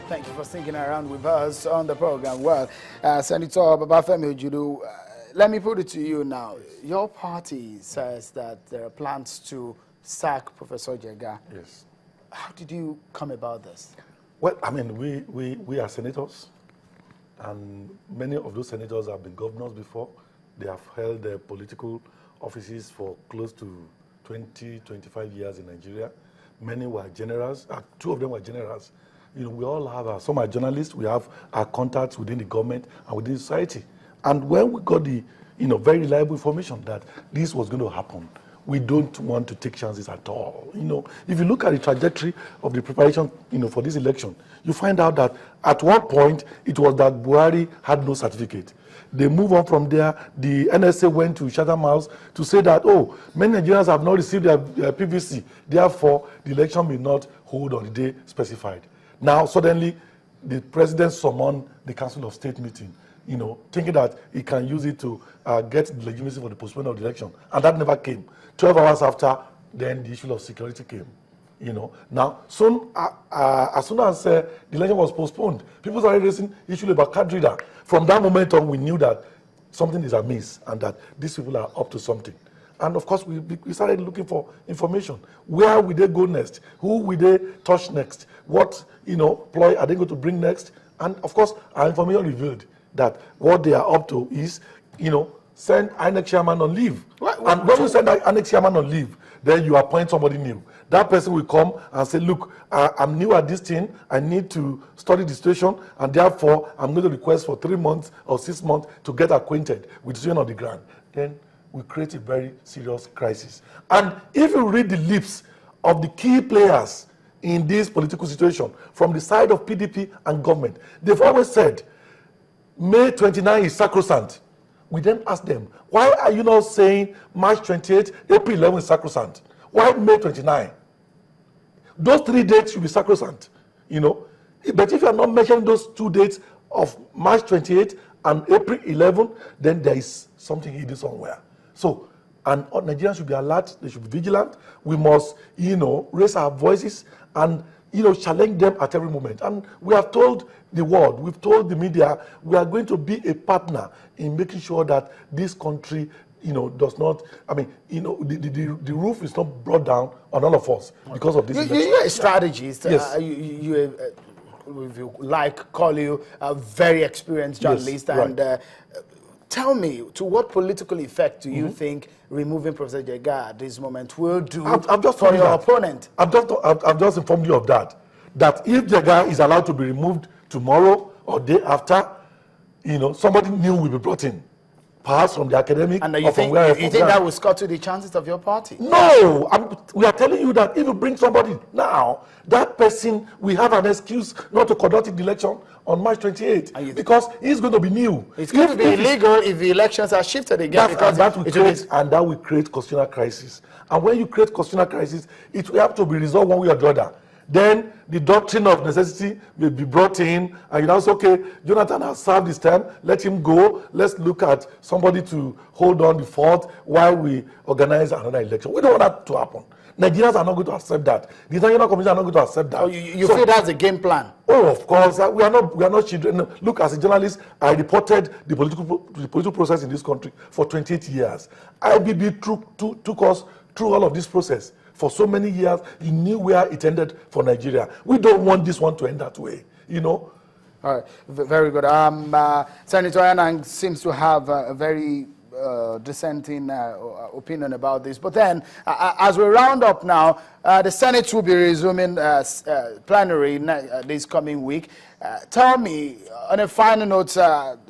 Thank you for sticking around with us on the program. Well, Senator Babafemi Ojudu, let me put it to you now. Your party says that there are plans to sack Professor Jega. Yes. How did you come about this? Well, I mean, we are senators, and many of those senators have been governors before. They have held their political offices for close to 20, 25 years in Nigeria. Many were generals. Two of them were generals. You know, we all have some are journalists. We have our contacts within the government and within society. And when we got the, very reliable information that this was going to happen, we don't want to take chances at all. If you look at the trajectory of the preparation, for this election, you find out that at one point it was that Buhari had no certificate. They move on from there. The NSA went to Chatham House to say that, many Nigerians have not received their PVC. Therefore, the election may not hold on the day specified. Now, suddenly, the president summoned the Council of State meeting, thinking that he can use it to get the legitimacy for the postponement of the election. And that never came. 12 hours after, then the issue of security came. Now, soon, as soon as the election was postponed, people started raising issues about card reader. From that moment on, we knew that something is amiss and that these people are up to something. And of course, we started looking for information. Where will they go next? Who will they touch next? What, ploy are they going to bring next? And of course, our information revealed that what they are up to is, send INEC chairman on leave. And when you send INEC chairman on leave, then you appoint somebody new. That person will come and say, look, I'm new at this thing. I need to study the situation, and therefore, I'm going to request for 3 months or 6 months to get acquainted with the situation on the ground. Then we create a very serious crisis. And if you read the lips of the key players in this political situation, from the side of PDP and government, they've always said, May 29 is sacrosanct. We then ask them, why are you not saying March 28, April 11 is sacrosanct? Why May 29? Those 3 dates should be sacrosanct, But if you are not mentioning those 2 dates of March 28 and April 11, then there is something hidden somewhere. So, and Nigerians should be alert, they should be vigilant. We must, raise our voices and, challenge them at every moment. And we have told the world, we've told the media, we are going to be a partner in making sure that this country, does not, the roof is not brought down on all of us because of this. You're a strategist. Yes. If you like, call you a very experienced journalist. Yes, and tell me, to what political effect do you think removing Professor Jega at this moment will do for your opponent? I've just informed you of that. That if Jega is allowed to be removed tomorrow or day after, somebody new will be brought in. Perhaps from the academic and or from wherever. You think that will scuttle the chances of your party? No, we are telling you that if you bring somebody now, that person will have an excuse not to conduct the election on March 28th because he's going to be new. It's going to be illegal if the elections are shifted again. That will create constitutional crisis. And when you create constitutional crisis, it will have to be resolved one way or the other. Then the doctrine of necessity will be brought in, and you know, say, okay, Jonathan has served his term, let him go. Let's look at somebody to hold on the fort while we organize another election. We don't want that to happen. Nigerians are not going to accept that. The international community are not going to accept that. Oh, you feel that's a game plan? Oh, of course. We are not children. No, look, as a journalist, I reported the political process in this country for 28 years. IBB took us through all of this process. For so many years, he knew where it ended for Nigeria. We don't want this one to end that way, All right, very good. Senator Enang seems to have a very dissenting opinion about this. But then, as we round up now, the Senate will be resuming plenary this coming week. Tell me, on a final note,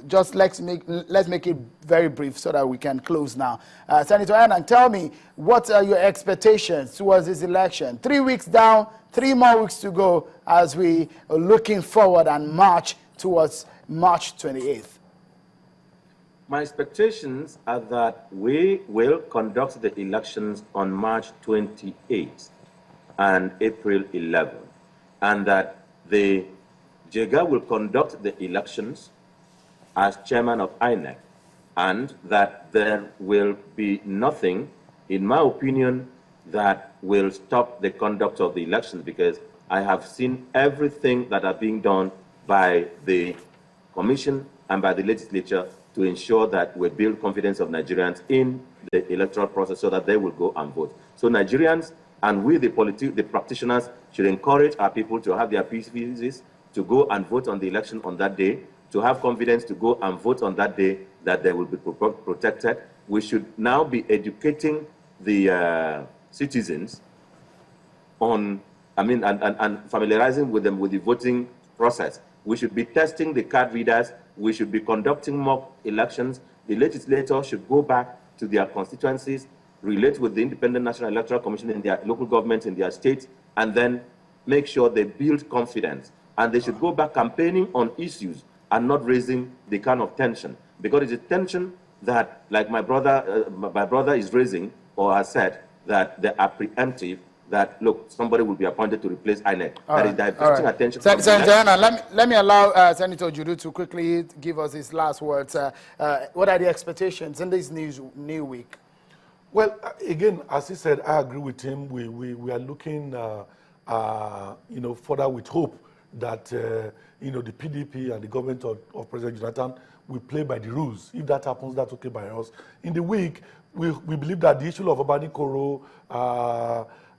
just let's make it very brief so that we can close now. Senator Enang, tell me, what are your expectations towards this election? 3 weeks down, 3 more weeks to go as we are looking forward and march towards March 28th. My expectations are that we will conduct the elections on March 28th and April 11th, and that the Jega will conduct the elections as chairman of INEC, and that there will be nothing, in my opinion, that will stop the conduct of the elections, because I have seen everything that are being done by the Commission and by the legislature to ensure that we build confidence of Nigerians in the electoral process so that they will go and vote. So Nigerians and we, the practitioners, should encourage our people to have their PCVs, to go and vote on the election on that day, to have confidence to go and vote on that day, that they will be protected. We should now be educating the citizens on, and familiarizing with them with the voting process. We should be testing the card readers. We should be conducting mock elections. The legislators should go back to their constituencies, relate with the Independent National Electoral Commission in their local governments in their states, and then make sure they build confidence. And they should go back campaigning on issues and not raising the kind of tension. Because it's a tension that, like my brother is raising, or has said, that they are preemptive, that, look, somebody will be appointed to replace INEC. That is diverting attention. Senator Enang, let me allow Senator Ojudu to quickly give us his last words. What are the expectations in this new week? Well, again, as he said, I agree with him. We are looking, further with hope that, the PDP and the government of President Jonathan will play by the rules. If that happens, that's okay by us. In the week, we believe that the issue of Obani Koro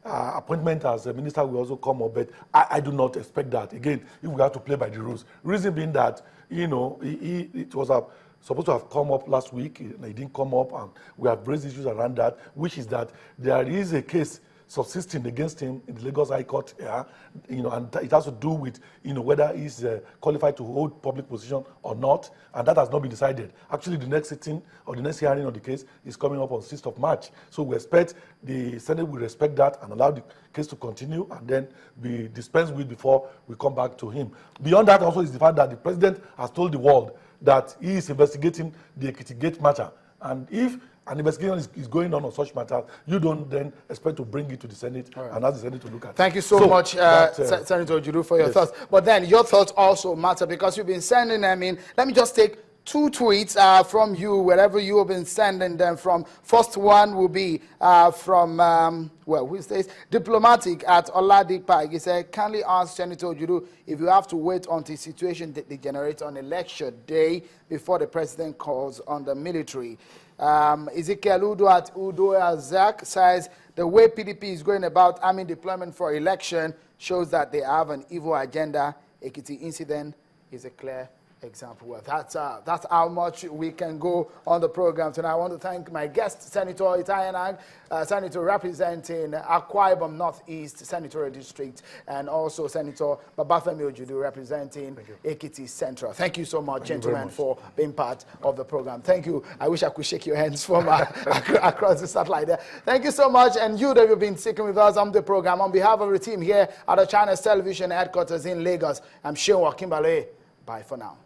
appointment as a minister will also come up, but I do not expect that. Again, if we have to play by the rules. Reason being that, it was supposed to have come up last week. It didn't come up, and we have raised issues around that, which is that there is a case subsisting against him in the Lagos High Court, and it has to do with, whether he's qualified to hold public position or not, and that has not been decided. Actually, the next sitting or the next hearing of the case is coming up on 6th of March. So we expect the Senate will respect that and allow the case to continue and then be dispensed with before we come back to him. Beyond that also is the fact that the president has told the world that he is investigating the Ekiti Gate matter. And if an investigation is going on such matters, you don't then expect to bring it to the Senate and ask the Senate to look at it. Thank you so much, Senator Ojudu, for your thoughts. But then your thoughts also matter because you've been sending, let me just take 2 tweets from you, wherever you have been sending them from. First one will be from, who says, Diplomatic at Oladipa. He said, kindly ask Senator Ojudu if you have to wait until situation degenerates on election day before the president calls on the military. Ezekiel Udo at Udo Azak says, the way PDP is going about army deployment for election shows that they have an evil agenda. Ekiti incident is a clear example. Well, that's how much we can go on the program tonight. I want to thank my guest, Senator Ita Enang, Senator representing Akwa Ibom Northeast Senatorial District, and also Senator Babafemi Ojudu representing Ekiti Central. Thank you so much, gentlemen, for being part of the program. Thank you. I wish I could shake your hands from across the satellite there. Thank you so much, and you that have been sticking with us on the program. On behalf of the team here at the China's Television headquarters in Lagos, I'm Sheon Wakimbale. Bye for now.